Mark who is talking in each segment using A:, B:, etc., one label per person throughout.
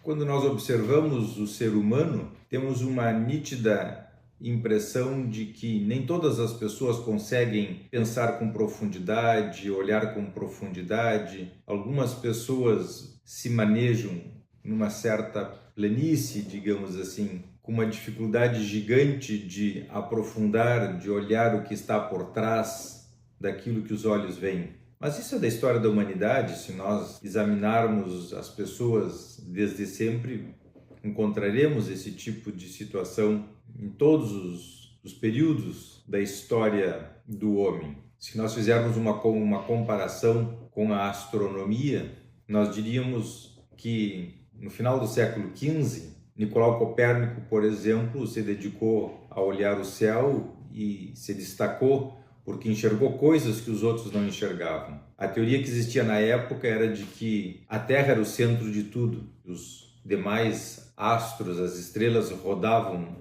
A: Quando nós observamos o ser humano, temos uma nítida impressão de que nem todas as pessoas conseguem pensar com profundidade, olhar com profundidade. Algumas pessoas se manejam numa certa planície, digamos assim, com uma dificuldade gigante de aprofundar, de olhar o que está por trás daquilo que os olhos veem. Mas isso é da história da humanidade. Se nós examinarmos as pessoas desde sempre, encontraremos esse tipo de situação em todos os períodos da história do homem. Se nós fizermos uma comparação com a astronomia, nós diríamos que no final do século XV, Nicolau Copérnico, por exemplo, se dedicou a olhar o céu e se destacou porque enxergou coisas que os outros não enxergavam. A teoria que existia na época era de que a Terra era o centro de tudo, os demais astros, as estrelas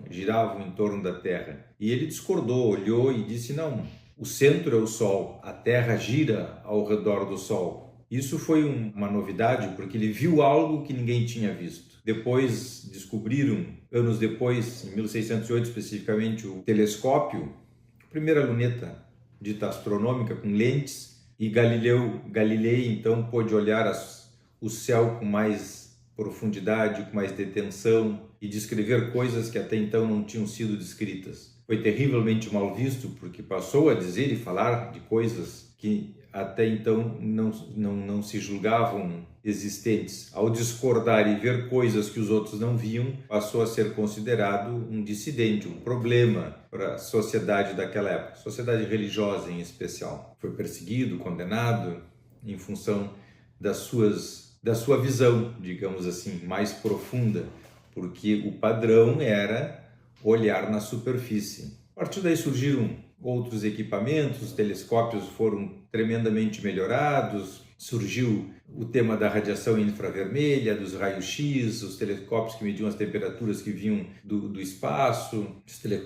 A: giravam em torno da Terra. E ele discordou, olhou e disse: não, o centro é o Sol, a Terra gira ao redor do Sol. Isso foi uma novidade, porque ele viu algo que ninguém tinha visto. Depois descobriram, anos depois, em 1608 especificamente, o telescópio, a primeira luneta dita astronômica com lentes, e Galilei então pôde olhar o céu com mais profundidade, com mais detenção e descrever coisas que até então não tinham sido descritas. Foi terrivelmente mal visto porque passou a dizer e falar de coisas que até então não se julgavam existentes. Ao discordar e ver coisas que os outros não viam, passou a ser considerado um dissidente, um problema para a sociedade daquela época, sociedade religiosa em especial. Foi perseguido, condenado em função da sua visão, digamos assim, mais profunda, porque o padrão era olhar na superfície. A partir daí surgiram outros equipamentos, os telescópios foram tremendamente melhorados, surgiu o tema da radiação infravermelha, dos raios-x, os telescópios que mediam as temperaturas que vinham do espaço,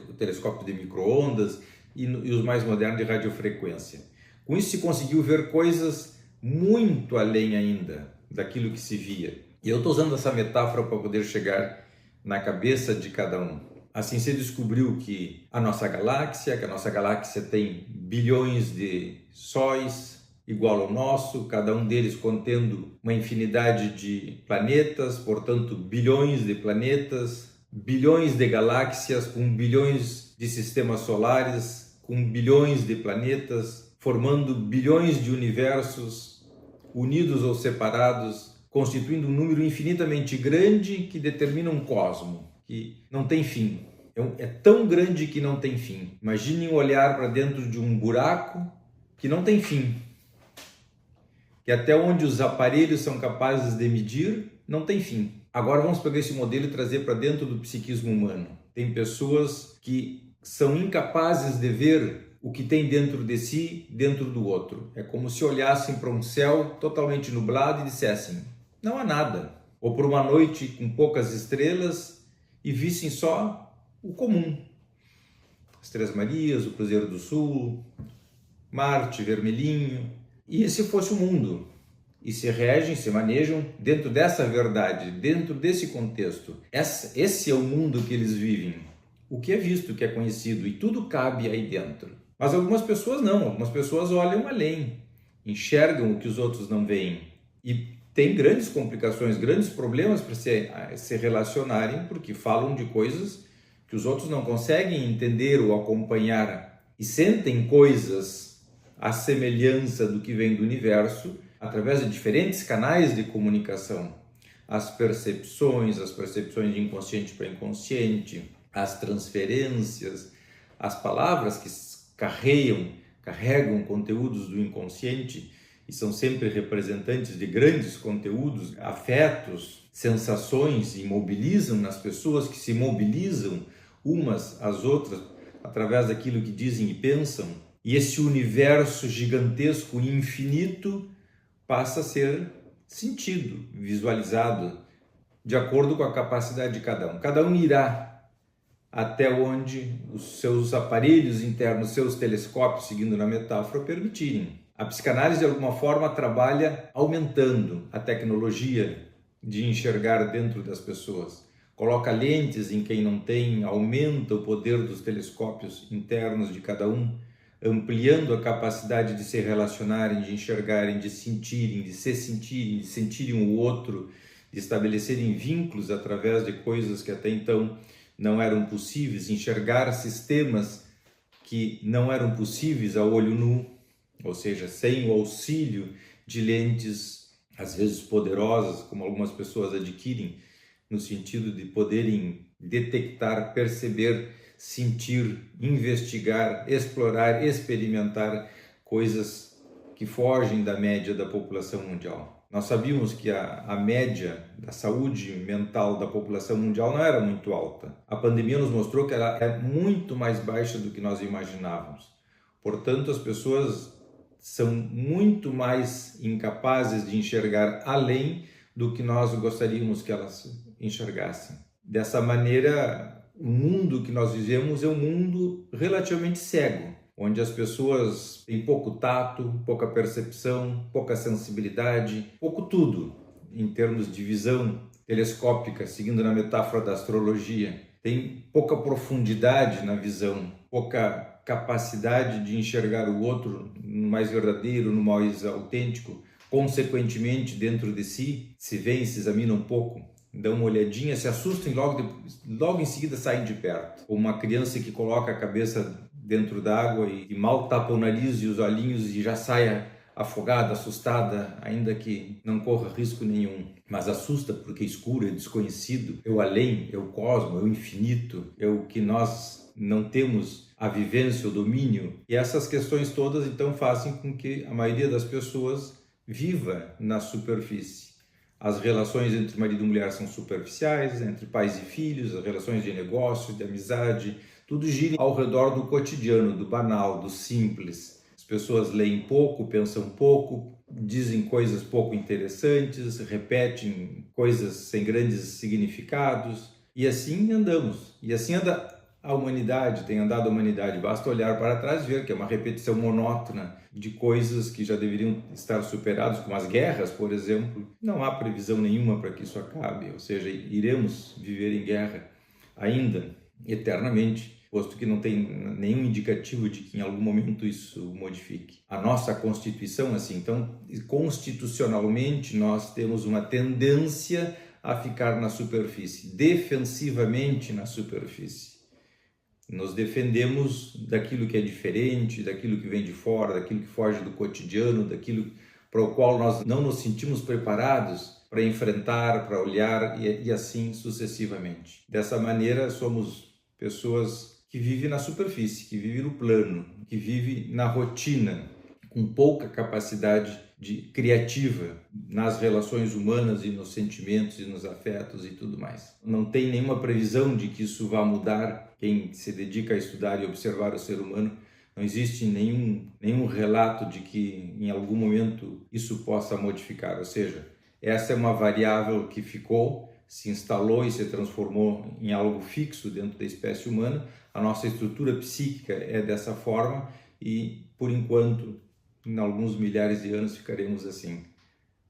A: o telescópio de micro-ondas e os mais modernos de radiofrequência. Com isso se conseguiu ver coisas muito além ainda daquilo que se via. E eu estou usando essa metáfora para poder chegar na cabeça de cada um. Assim se descobriu que a nossa galáxia tem bilhões de sóis igual ao nosso, cada um deles contendo uma infinidade de planetas, portanto bilhões de planetas, bilhões de galáxias com bilhões de sistemas solares, com bilhões de planetas, formando bilhões de universos unidos ou separados, constituindo um número infinitamente grande que determina um cosmo que não tem fim. É tão grande que não tem fim. Imaginem olhar para dentro de um buraco que não tem fim. Que até onde os aparelhos são capazes de medir, não tem fim. Agora vamos pegar esse modelo e trazer para dentro do psiquismo humano. Tem pessoas que são incapazes de ver o que tem dentro de si, dentro do outro. É como se olhassem para um céu totalmente nublado e dissessem: não há nada. Ou para uma noite com poucas estrelas e vissem só o comum. As Três Marias, o Cruzeiro do Sul, Marte, vermelhinho. E esse fosse o mundo. E se regem, se manejam dentro dessa verdade, dentro desse contexto. Esse é o mundo que eles vivem. O que é visto, o que é conhecido, e tudo cabe aí dentro. Mas algumas pessoas não, algumas pessoas olham além, enxergam o que os outros não veem. E tem grandes complicações, grandes problemas para se relacionarem, porque falam de coisas que os outros não conseguem entender ou acompanhar e sentem coisas à semelhança do que vem do universo através de diferentes canais de comunicação. As percepções de inconsciente para inconsciente, as transferências, as palavras que carregam conteúdos do inconsciente e são sempre representantes de grandes conteúdos, afetos, sensações, e mobilizam nas pessoas, que se mobilizam umas às outras através daquilo que dizem e pensam. E esse universo gigantesco e infinito passa a ser sentido, visualizado, de acordo com a capacidade de cada um. Cada um irá até onde os seus aparelhos internos, seus telescópios, seguindo na metáfora, permitirem. A psicanálise, de alguma forma, trabalha aumentando a tecnologia de enxergar dentro das pessoas. Coloca lentes em quem não tem, aumenta o poder dos telescópios internos de cada um, ampliando a capacidade de se relacionarem, de enxergarem, de sentirem, de se sentirem, de sentirem o outro, de estabelecerem vínculos através de coisas que até então não eram possíveis, enxergar sistemas que não eram possíveis a olho nu, ou seja, sem o auxílio de lentes, às vezes poderosas, como algumas pessoas adquirem, no sentido de poderem detectar, perceber, sentir, investigar, explorar, experimentar coisas que fogem da média da população mundial. Nós sabíamos que a média da saúde mental da população mundial não era muito alta. A pandemia nos mostrou que ela é muito mais baixa do que nós imaginávamos. Portanto, as pessoas são muito mais incapazes de enxergar além do que nós gostaríamos que elas enxergassem. Dessa maneira, o mundo que nós vivemos é um mundo relativamente cego, onde as pessoas têm pouco tato, pouca percepção, pouca sensibilidade, pouco tudo, em termos de visão telescópica, seguindo na metáfora da astrologia. Tem pouca profundidade na visão, pouca capacidade de enxergar o outro no mais verdadeiro, no mais autêntico. Consequentemente, dentro de si, se veem, se examinam um pouco, dão uma olhadinha, se assustam e logo em seguida saem de perto. Como uma criança que coloca a cabeça dentro d'água e mal tapa o nariz e os olhinhos e já sai afogada, assustada, ainda que não corra risco nenhum. Mas assusta porque é escuro, é desconhecido, é o além, é o cosmo, é o infinito, é o que nós não temos a vivência, o domínio. E essas questões todas então fazem com que a maioria das pessoas viva na superfície. As relações entre marido e mulher são superficiais, entre pais e filhos, as relações de negócio, de amizade, tudo gira ao redor do cotidiano, do banal, do simples. As pessoas leem pouco, pensam pouco, dizem coisas pouco interessantes, repetem coisas sem grandes significados, e assim andamos. E assim anda a humanidade, tem andado a humanidade. Basta olhar para trás e ver que é uma repetição monótona de coisas que já deveriam estar superadas, como as guerras, por exemplo. Não há previsão nenhuma para que isso acabe, ou seja, iremos viver em guerra ainda, eternamente, posto que não tem nenhum indicativo de que em algum momento isso modifique. A nossa Constituição, assim, então, constitucionalmente, nós temos uma tendência a ficar na superfície, defensivamente na superfície. Nos defendemos daquilo que é diferente, daquilo que vem de fora, daquilo que foge do cotidiano, daquilo para o qual nós não nos sentimos preparados para enfrentar, para olhar e assim sucessivamente. Dessa maneira, somos pessoas que vivem na superfície, que vivem no plano, que vivem na rotina, com pouca capacidade criativa nas relações humanas e nos sentimentos e nos afetos e tudo mais. Não tem nenhuma previsão de que isso vá mudar. Quem se dedica a estudar e observar o ser humano, não existe nenhum relato de que em algum momento isso possa modificar. Ou seja, essa é uma variável que ficou, se instalou e se transformou em algo fixo dentro da espécie humana. A nossa estrutura psíquica é dessa forma e, por enquanto, em alguns milhares de anos ficaremos assim.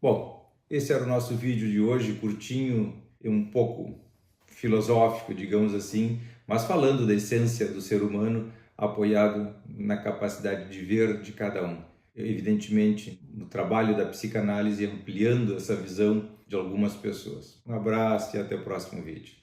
A: Bom, esse era o nosso vídeo de hoje, curtinho e um pouco filosófico, digamos assim, mas falando da essência do ser humano, apoiado na capacidade de ver de cada um. Evidentemente, no trabalho da psicanálise, ampliando essa visão de algumas pessoas. Um abraço e até o próximo vídeo.